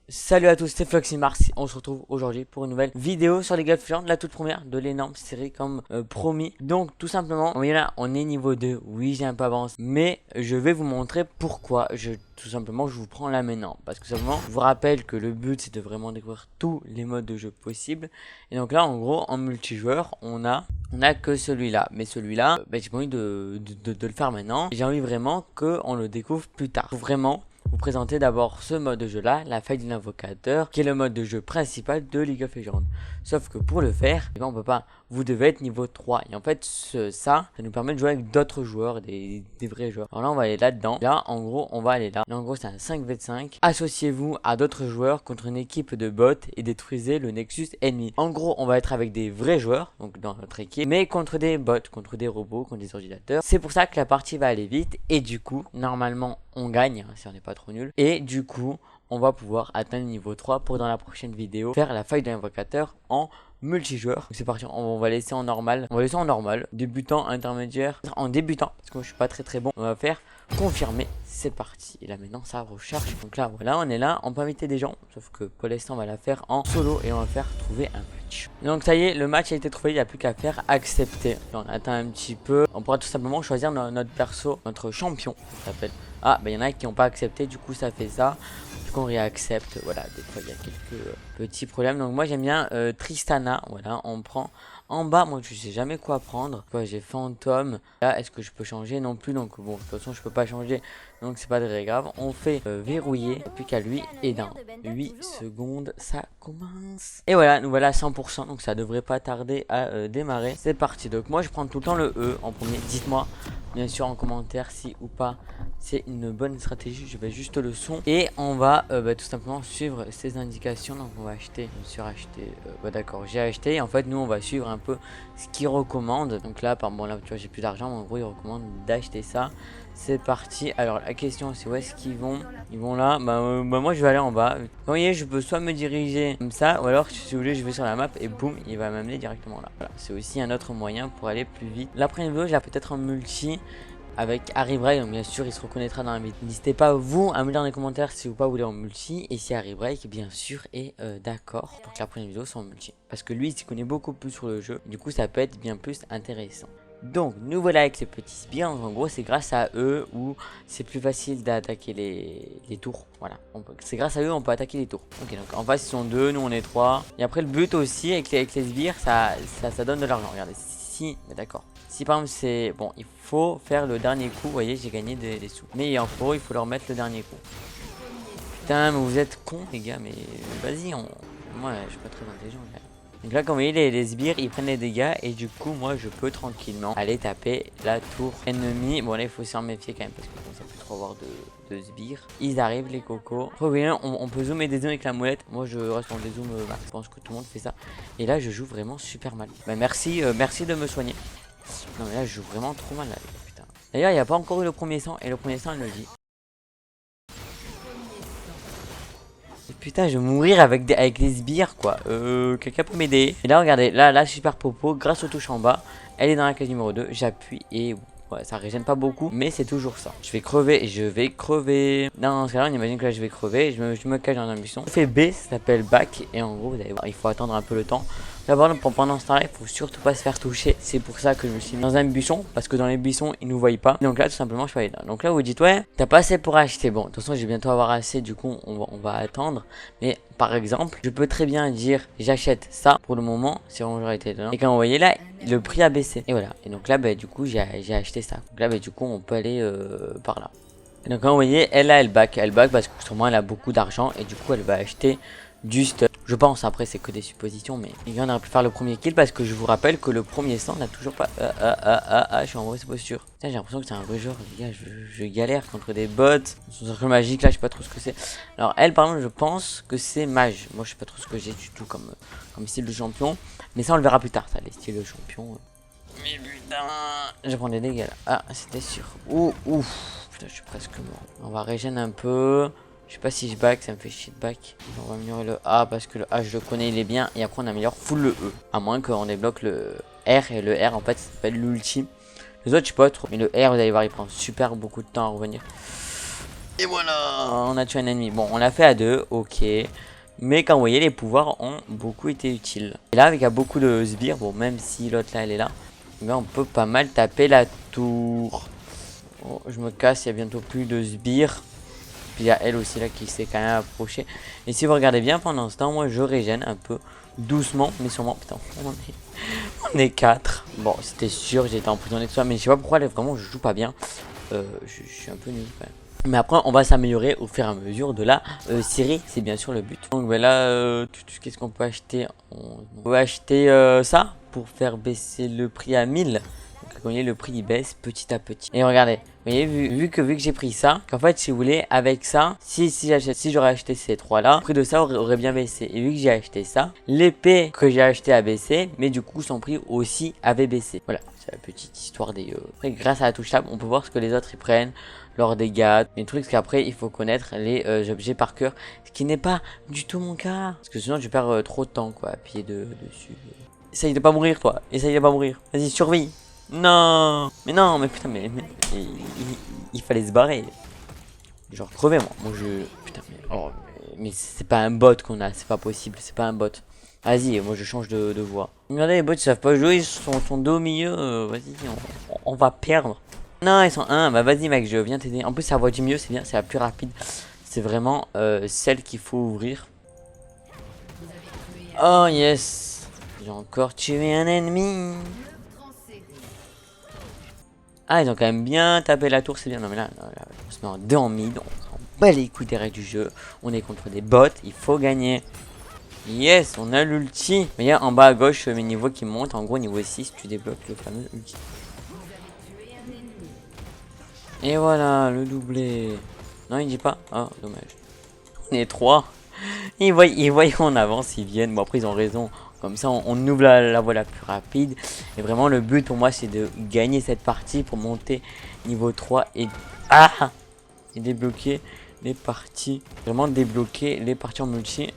Salut à tous, c'est Mars. On se retrouve aujourd'hui pour une nouvelle vidéo sur League of Legends, la toute première de l'énorme série comme promis. Donc tout simplement, vous voyez là, on est niveau 2, oui j'ai un peu avancé, mais je vais vous montrer pourquoi tout simplement je vous prends là maintenant. Parce que simplement, je vous rappelle que le but c'est de vraiment découvrir tous les modes de jeu possibles. Et donc là en gros, en multijoueur, on a que celui-là, mais celui-là, j'ai pas envie de le faire maintenant. J'ai envie vraiment qu'on le découvre plus tard. Faut vraiment vous présenter d'abord ce mode de jeu là, la faille de l'invocateur, qui est le mode de jeu principal de League of Legends. Sauf que pour le faire, on peut pas, vous devez être niveau 3. Et en fait, ça nous permet de jouer avec d'autres joueurs, des vrais joueurs. Alors là, on va aller là-dedans. Là, en gros, on va aller là. Là, en gros, c'est un 5v5. Associez-vous à d'autres joueurs contre une équipe de bots et détruisez le Nexus ennemi. En gros, on va être avec des vrais joueurs, donc dans notre équipe, mais contre des bots, contre des robots, contre des ordinateurs. C'est pour ça que la partie va aller vite. Et du coup, normalement, on gagne si on n'est pas trop nul. Et du coup, on va pouvoir atteindre le niveau 3 pour dans la prochaine vidéo faire la faille de l'invocateur en multijoueur. C'est parti, on va laisser en normal. On va laisser en normal. Débutant, intermédiaire. En débutant, parce que moi je suis pas très bon. On va faire confirmer. C'est parti. Et là maintenant ça recharge. Donc là voilà, on est là. On peut inviter des gens. Sauf que pour l'instant on va la faire en solo et on va faire trouver un match. Donc ça y est, le match a été trouvé. Il n'y a plus qu'à faire accepter. Là, on attend un petit peu. On pourra tout simplement choisir notre perso, notre champion. Ça s'appelle. Ah, il y en a qui n'ont pas accepté, du coup ça fait ça. Du coup on réaccepte, voilà, des fois il y a quelques petits problèmes. Donc moi j'aime bien Tristana, voilà, on prend en bas, moi je sais jamais quoi prendre. J'ai Fantôme, là est-ce que je peux changer? Non plus, donc bon, de toute façon je peux pas changer, donc c'est pas très grave. On fait verrouiller, plus qu'à lui, et dans 8 secondes ça commence. Et voilà, nous voilà à 100%, donc ça devrait pas tarder à démarrer. C'est parti, donc moi je prends tout le temps le E en premier, dites-moi bien sûr en commentaire si ou pas c'est une bonne stratégie. Je vais juste le son et on va tout simplement suivre ces indications. Donc on va acheter, bien sûr acheter, d'accord, j'ai acheté et en fait nous on va suivre un peu ce qu'il recommande. Donc là par bon là tu vois j'ai plus d'argent, mais en gros il recommande d'acheter ça. C'est parti. Alors la question c'est où est-ce qu'ils vont? Ils vont là. Moi je vais aller en bas. Vous voyez, je peux soit me diriger comme ça, ou alors si vous voulez je vais sur la map et boum, il va m'amener directement là. Voilà, c'est aussi un autre moyen pour aller plus vite. La première vidéo je la peut-être en multi avec Harry Break, donc bien sûr il se reconnaîtra dans la vidéo. N'hésitez pas vous à me dire dans les commentaires si vous pas voulez en multi et si Harry Break bien sûr est d'accord pour que la prochaine vidéo soit en multi. Parce que lui il s'y connaît beaucoup plus sur le jeu, du coup ça peut être bien plus intéressant. Donc nous voilà avec ces petits sbires, en gros c'est grâce à eux où c'est plus facile d'attaquer les tours. Voilà, c'est grâce à eux on peut attaquer les tours. Ok, donc en face ils sont deux, nous on est trois. Et après le but aussi avec les sbires ça donne de l'argent. Regardez, si, mais d'accord. Si par exemple c'est... Bon, il faut faire le dernier coup, vous voyez j'ai gagné des sous. Mais il faut leur mettre le dernier coup. Putain mais vous êtes cons les gars, mais vas-y, moi je suis pas très intelligent là. Donc là, comme vous voyez, les sbires ils prennent les dégâts et du coup, moi je peux tranquillement aller taper la tour ennemie. Bon, là il faut s'en méfier quand même parce que bon, ça peut trop avoir de sbires. Ils arrivent, les cocos. Après, vous voyez, on peut zoomer des zooms avec la molette. Moi je reste en dézoom, je pense que tout le monde fait ça. Et là, je joue vraiment super mal. Bah, merci de me soigner. Non, mais là, je joue vraiment trop mal là, les gars, putain. D'ailleurs, il n'y a pas encore eu le premier sang et le premier sang, il le dit. Putain, je vais mourir avec des sbires quoi. Quelqu'un peut m'aider. Et là, regardez, là, super popo, grâce aux touches en bas, elle est dans la case numéro 2. J'appuie et ouais, ça régène pas beaucoup, mais c'est toujours ça. Je vais crever et je vais crever. Dans ce cas-là, on imagine que là, je vais crever. Je me cache dans un buisson. On fait B, ça s'appelle back. Et en gros, vous allez voir, il faut attendre un peu le temps. D'abord, pendant ce temps-là, il faut surtout pas se faire toucher. C'est pour ça que je me suis mis dans un buisson. Parce que dans les buissons, ils nous voient pas. Donc là, tout simplement, je vais aller là. Donc là, vous dites, ouais, t'as pas assez pour acheter. Bon, de toute façon, je vais bientôt avoir assez. Du coup, on va attendre. Mais par exemple, je peux très bien dire, j'achète ça pour le moment. Si vraiment j'aurais été dedans. Et quand vous voyez là, le prix a baissé. Et voilà. Et donc là, du coup, j'ai acheté ça. Donc là, du coup, on peut aller par là. Et donc, quand vous voyez, elle back parce que sûrement, elle a beaucoup d'argent. Et du coup, elle va acheter du stuff. Je pense, après c'est que des suppositions, mais les gars on aurait pu faire le premier kill parce que je vous rappelle que le premier sang n'a toujours pas... je suis en mauvaise posture. J'ai l'impression que c'est un vrai joueur, les gars, je galère contre des bots. Son cercle magique là, je sais pas trop ce que c'est. Alors elle par exemple, je pense que c'est mage. Moi je sais pas trop ce que j'ai du tout comme style de champion. Mais ça on le verra plus tard, ça, les styles de champion. Mais putain, je prends des dégâts là. Ah, c'était sûr. Ouf, putain, je suis presque mort. On va régénérer un peu. Je sais pas si je back, ça me fait shit back. On va améliorer le A parce que le A je le connais, il est bien. Et après on améliore full le E. À moins qu'on débloque le R. Et le R en fait ça s'appelle l'ultime. Les autres je sais pas trop. Mais le R vous allez voir il prend super beaucoup de temps à revenir. Et voilà, on a tué un ennemi. Bon, on l'a fait à deux, ok. Mais quand vous voyez, les pouvoirs ont beaucoup été utiles. Et là, avec beaucoup de sbires, bon, même si l'autre là, elle est là, mais on peut pas mal taper la tour. Oh, je me casse, il y a bientôt plus de sbires. Puis il y a elle aussi là qui s'est quand même approchée. Et si vous regardez bien pendant ce temps, moi je régène un peu. Doucement, mais sûrement. Putain, on est 4. Bon, c'était sûr, j'ai été emprisonné de ça. Mais je sais pas pourquoi, là, vraiment, je joue pas bien. Je suis un peu nul quand même. Mais après, on va s'améliorer au fur et à mesure de la série. C'est bien sûr le but. Donc ben là, qu'est-ce qu'on peut acheter? On peut acheter ça pour faire baisser le prix à 1000. Donc, vous voyez, le prix il baisse petit à petit. Et regardez, vous voyez, vu que j'ai pris ça, qu'en fait, si vous voulez, avec ça, si j'aurais acheté ces trois là, le prix de ça aurait bien baissé. Et vu que j'ai acheté ça, l'épée que j'ai acheté a baissé, mais du coup, son prix aussi avait baissé. Voilà, c'est la petite histoire des. Après, grâce à la touche tab, on peut voir ce que les autres ils prennent, leurs dégâts. Mais le truc, c'est qu'après, il faut connaître les objets par cœur, ce qui n'est pas du tout mon cas. Parce que sinon, je perds trop de temps, quoi, à appuyer dessus. Essaye de pas mourir, toi. Essaye de pas mourir. Vas-y, survie. Non, mais putain, mais il fallait se barrer. Genre crever moi je. Putain, mais c'est pas un bot qu'on a, c'est pas possible, c'est pas un bot. Vas-y, moi je change de voix. Regardez, les bots ils savent pas jouer, ils sont deux au milieu. Vas-y, on va perdre. Non, ils sont un. Bah vas-y, mec, je viens t'aider. En plus, la voix du milieu, c'est bien, c'est la plus rapide. C'est vraiment celle qu'il faut ouvrir. Oh yes, j'ai encore tué un ennemi. Ah, ils ont quand même bien tapé la tour, c'est bien. Non, mais là, on se met en 2 en mid. On s'en bat les couilles des règles du jeu. On est contre des bots, il faut gagner. Yes, on a l'ulti. Vous voyez, en bas à gauche, mes niveaux qui montent. En gros, niveau 6, tu débloques le fameux ulti. Et voilà, le doublé. Non, il dit pas. Oh, dommage. On est 3. Ils voient qu'on avance, ils viennent. Bon, après, ils ont raison. Comme ça, on ouvre la voie la plus rapide. Et vraiment, le but pour moi, c'est de gagner cette partie pour monter niveau 3 et débloquer les parties. Vraiment débloquer les parties en multi.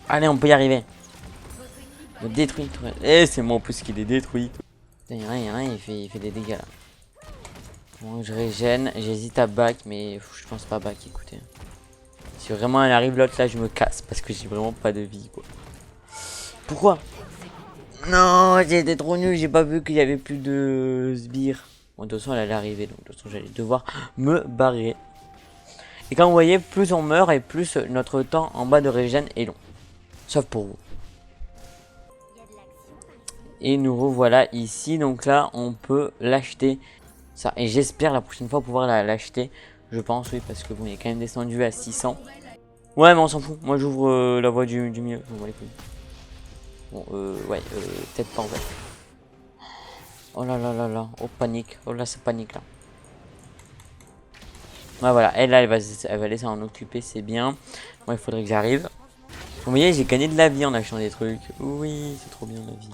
Allez, on peut y arriver. On détruit. Et c'est moi en plus qui les détruit. Il y en a un, il fait des dégâts là. Bon, je régène. J'hésite à back, mais je pense pas back, écoutez. Si vraiment elle arrive l'autre là, je me casse parce que j'ai vraiment pas de vie quoi. Pourquoi? Non, j'ai été trop nul, j'ai pas vu qu'il y avait plus de sbires. Bon, de toute façon, elle allait arriver, donc de toute façon, j'allais devoir me barrer. Et quand vous voyez, plus on meurt et plus notre temps en bas de régène est long. Sauf pour vous. Et nous revoilà ici, donc là, on peut l'acheter. Ça, et j'espère la prochaine fois pouvoir l'acheter. Je pense, oui, parce que bon, il est quand même descendu à 600. Ouais, mais on s'en fout. Moi, j'ouvre la voie du milieu. Je vois les couilles. Bon, ouais, peut-être pas en fait. Oh là là là là, oh panique, oh là c'est panique là. Ouais voilà, elle là elle va laisser en occuper, c'est bien. Moi il faudrait que j'arrive. Vous voyez, j'ai gagné de la vie en achetant des trucs. Oui, c'est trop bien la vie.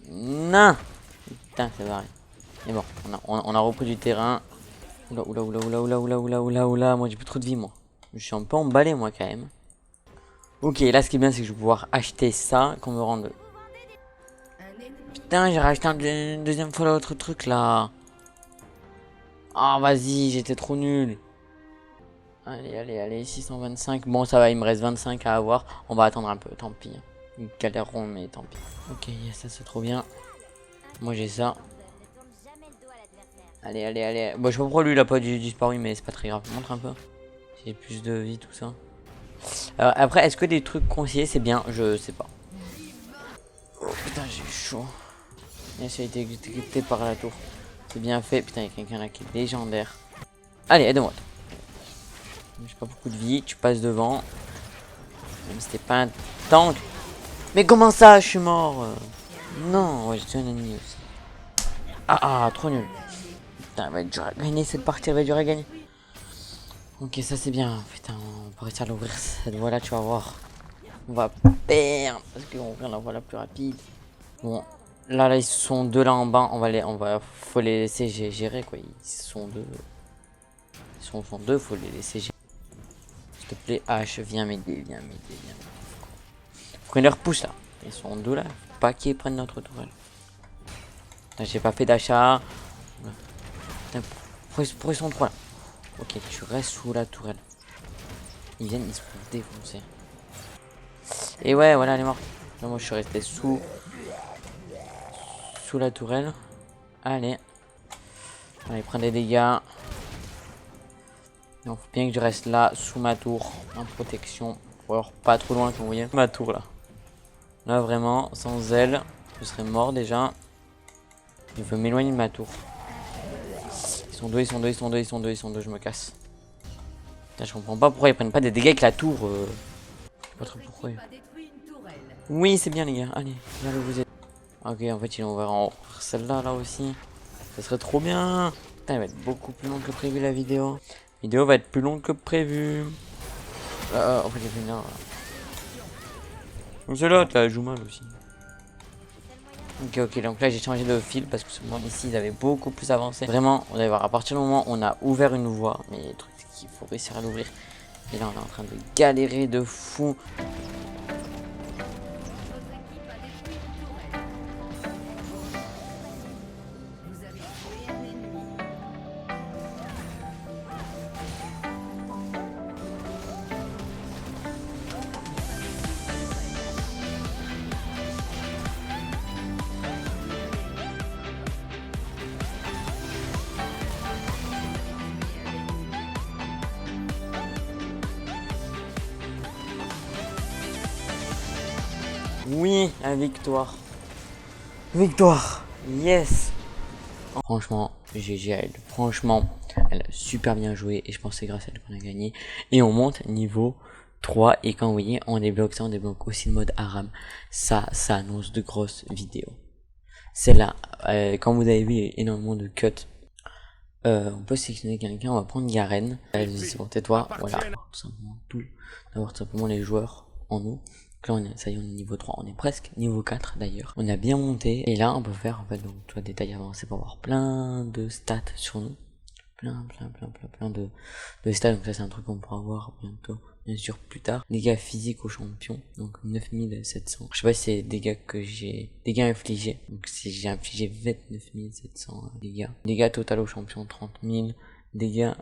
Non. Putain, ça va. Mais bon, on a repris du terrain. Oula, oula, oula, oula, oula, oula, oula, oula, oula. Moi j'ai plus trop de vie moi. Je suis un peu emballé moi quand même. Ok, là ce qui est bien c'est que je vais pouvoir acheter ça, qu'on me rende. Putain, j'ai racheté une deuxième fois l'autre truc là. Ah, vas-y, j'étais trop nul. Allez, allez, allez, 625. Bon, ça va, il me reste 25 à avoir. On va attendre un peu, tant pis. Ils galéreront, mais tant pis. Ok, ça c'est trop bien. Moi j'ai ça. Allez, allez, allez. Bon, je sais pas pourquoi lui il a pas disparu, mais c'est pas très grave. Montre un peu. J'ai plus de vie, tout ça. Alors, après, est-ce que des trucs conseillés c'est bien? Je sais pas. Oh putain, j'ai chaud. Et ça a été exécuté par la tour. C'est bien fait. Putain, il y a quelqu'un là qui est légendaire. Allez, aide-moi. J'ai pas beaucoup de vie. Tu passes devant. Même si t'es pas un tank. Mais comment ça, je suis mort? Non, ouais, j'ai tué un ennemi aussi. Ah, trop nul. Putain, elle va être dur à gagner cette partie. Elle va être dur à gagner. Ok, ça c'est bien. Putain, on peut réussir à l'ouvrir cette voie là, tu vas voir. On va perdre parce qu'on va ouvrir la voie la plus rapide. Bon. Là, ils sont deux là en bas. Faut les laisser gérer quoi. Ils sont deux. Ils sont deux, faut les laisser gérer. S'il te plaît, H, viens m'aider, viens m'aider, viens. Faut qu'on les repousse là. Ils sont deux là. Faut pas qu'ils prennent notre tourelle. J'ai pas fait d'achat. Pourquoi ils sont trois là? Ok, tu restes sous la tourelle. Ils viennent, ils se font défoncer. Et ouais, voilà, elle est morte. Non, moi, je suis resté sous la tourelle. Allez. Allez, prends des dégâts. Donc, faut bien que je reste là, sous ma tour, en protection. Ou alors pas trop loin, comme vous voyez. Ma tour, là. Là, vraiment, sans elle, je serais mort déjà. Je veux m'éloigner de ma tour. Ils sont deux, je me casse. Putain, je comprends pas pourquoi ils prennent pas des dégâts avec la tour. Je sais pas trop pourquoi. Oui, c'est bien, les gars. Allez, là, vous êtes. Ok, en fait, ils vont voir en haut. Celle-là, là aussi. Ça serait trop bien. Putain, elle va être beaucoup plus longue que prévu, la vidéo. La vidéo va être plus longue que prévu. En fait, j'ai fait une. Donc, c'est l'autre, là, elle joue mal aussi. Ok, donc là j'ai changé de fil parce que ce moment ici ils avaient beaucoup plus avancé. Vraiment, on va voir, à partir du moment où on a ouvert une voie, mais le truc c'est qu'il faut réussir à l'ouvrir. Et là on est en train de galérer de fou. Oui, la victoire. Victoire. Yes. Franchement, GG à elle. Franchement, elle a super bien joué et je pense que c'est grâce à elle qu'on a gagné. Et on monte niveau 3 et quand vous voyez, on débloque ça, on débloque aussi le mode Aram. Ça annonce de grosses vidéos. C'est là, quand vous avez vu, il y a énormément de cuts. On peut sélectionner quelqu'un, on va prendre Garen. C'est bon, tais-toi, voilà. Tout simplement, d'avoir tout simplement les joueurs en nous. Donc là, ça y est, on est niveau 3, on est presque niveau 4 d'ailleurs. On a bien monté, et là, on peut faire, en fait, donc, tu vois, détail avancé pour avoir plein de stats sur nous. Plein de stats, donc ça, c'est un truc qu'on pourra voir bientôt. Bien sûr, plus tard. Dégâts physiques au champion, donc 9700. Je sais pas si c'est dégâts infligés. Donc si j'ai infligé 29 700 dégâts. Dégâts total au champion 30 000. Dégâts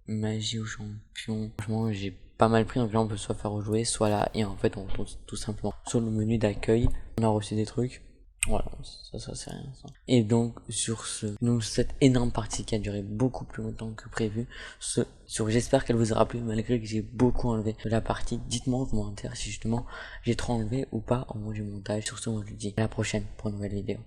magie au champion. Franchement, j'ai pas mal pris. Donc là, on peut soit faire rejouer, soit là. Et en fait, on retourne tout simplement sur le menu d'accueil. On a reçu des trucs. Voilà, ça c'est rien ça. Et donc sur cette énorme partie qui a duré beaucoup plus longtemps que prévu, j'espère qu'elle vous aura plu malgré que j'ai beaucoup enlevé de la partie. Dites-moi en commentaire si justement j'ai trop enlevé ou pas au moment du montage. Sur ce, moi je vous dis à la prochaine pour une nouvelle vidéo.